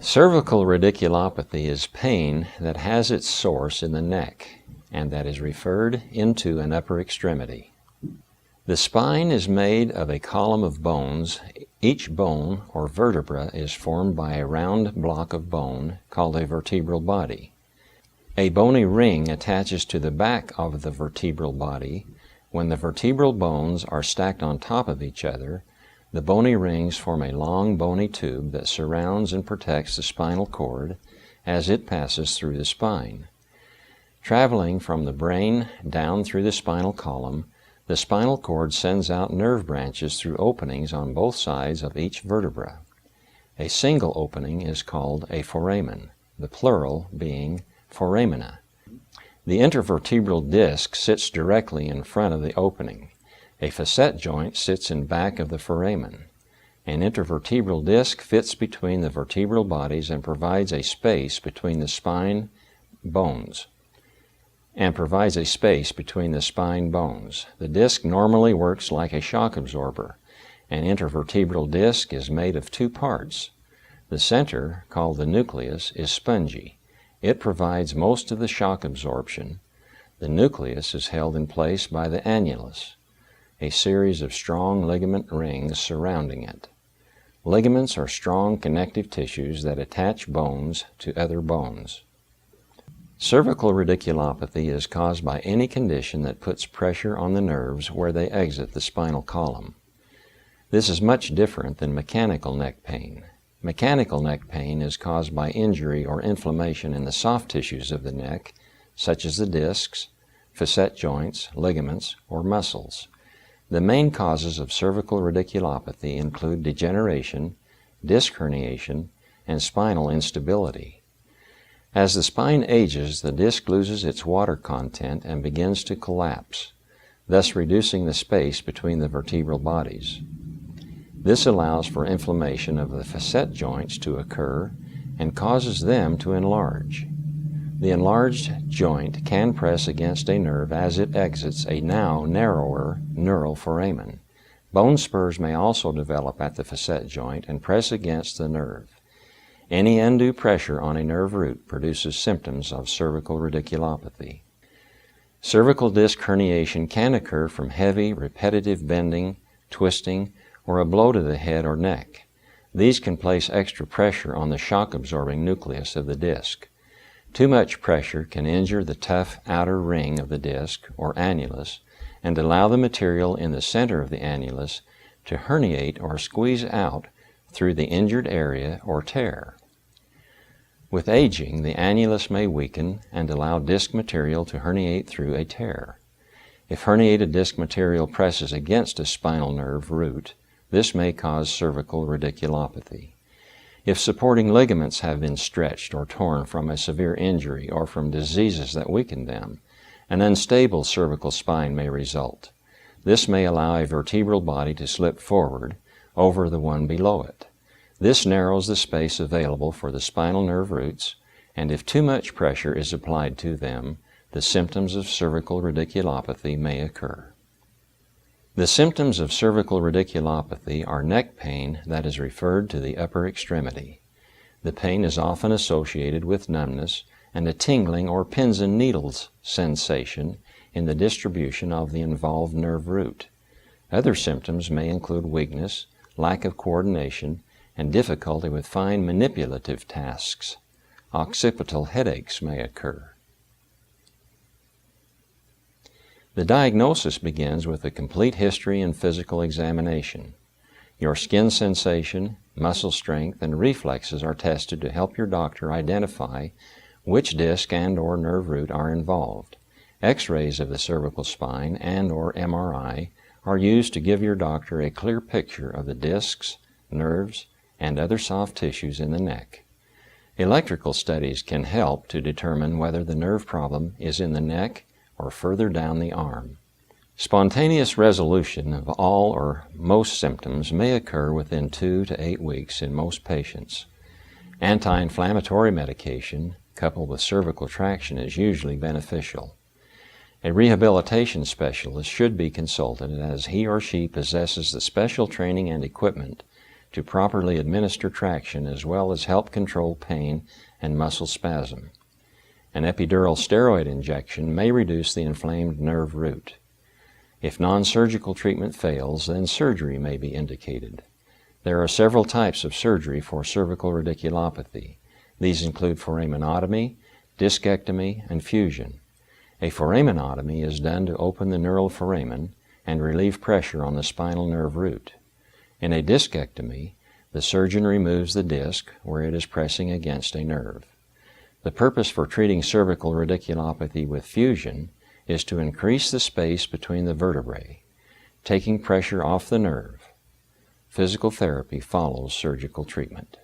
Cervical radiculopathy is pain that has its source in the neck and that is referred into an upper extremity. The spine is made of a column of bones. Each bone or vertebra is formed by a round block of bone called a vertebral body. A bony ring attaches to the back of the vertebral body. When the vertebral bones are stacked on top of each other, the bony rings form a long bony tube that surrounds and protects the spinal cord as it passes through the spine. Traveling from the brain down through the spinal column, the spinal cord sends out nerve branches through openings on both sides of each vertebra. A single opening is called a foramen, the plural being foramina. The intervertebral disc sits directly in front of the opening. A facet joint sits in back of the foramen. An intervertebral disc fits between the vertebral bodies and provides a space between the spine bones. The disc normally works like a shock absorber. An intervertebral disc is made of two parts. The center, called the nucleus, is spongy. It provides most of the shock absorption. The nucleus is held in place by the annulus, a series of strong ligament rings surrounding it. Ligaments are strong connective tissues that attach bones to other bones. Cervical radiculopathy is caused by any condition that puts pressure on the nerves where they exit the spinal column. This is much different than mechanical neck pain. Mechanical neck pain is caused by injury or inflammation in the soft tissues of the neck, such as the discs, facet joints, ligaments, or muscles. The main causes of cervical radiculopathy include degeneration, disc herniation, and spinal instability. As the spine ages, the disc loses its water content and begins to collapse, thus reducing the space between the vertebral bodies. This allows for inflammation of the facet joints to occur and causes them to enlarge. The enlarged joint can press against a nerve as it exits a now narrower neural foramen. Bone spurs may also develop at the facet joint and press against the nerve. Any undue pressure on a nerve root produces symptoms of cervical radiculopathy. Cervical disc herniation can occur from heavy, repetitive bending, twisting, or a blow to the head or neck. These can place extra pressure on the shock-absorbing nucleus of the disc. Too much pressure can injure the tough outer ring of the disc, or annulus, and allow the material in the center of the annulus to herniate or squeeze out through the injured area or tear. With aging, the annulus may weaken and allow disc material to herniate through a tear. If herniated disc material presses against a spinal nerve root, this may cause cervical radiculopathy. If supporting ligaments have been stretched or torn from a severe injury or from diseases that weaken them, an unstable cervical spine may result. This may allow a vertebral body to slip forward over the one below it. This narrows the space available for the spinal nerve roots, and if too much pressure is applied to them, the symptoms of cervical radiculopathy may occur. The symptoms of cervical radiculopathy are neck pain that is referred to the upper extremity. The pain is often associated with numbness and a tingling or pins and needles sensation in the distribution of the involved nerve root. Other symptoms may include weakness, lack of coordination, and difficulty with fine manipulative tasks. Occipital headaches may occur. The diagnosis begins with a complete history and physical examination. Your skin sensation, muscle strength, and reflexes are tested to help your doctor identify which disc and/or nerve root are involved. X-rays of the cervical spine and/or MRI are used to give your doctor a clear picture of the discs, nerves, and other soft tissues in the neck. Electrical studies can help to determine whether the nerve problem is in the neck or further down the arm. Spontaneous resolution of all or most symptoms may occur within 2 to 8 weeks in most patients. Anti-inflammatory medication coupled with cervical traction is usually beneficial. A rehabilitation specialist should be consulted as he or she possesses the special training and equipment to properly administer traction as well as help control pain and muscle spasm. An epidural steroid injection may reduce the inflamed nerve root. If non-surgical treatment fails, then surgery may be indicated. There are several types of surgery for cervical radiculopathy. These include foraminotomy, discectomy, and fusion. A foraminotomy is done to open the neural foramen and relieve pressure on the spinal nerve root. In a discectomy, the surgeon removes the disc where it is pressing against a nerve. The purpose for treating cervical radiculopathy with fusion is to increase the space between the vertebrae, taking pressure off the nerve. Physical therapy follows surgical treatment.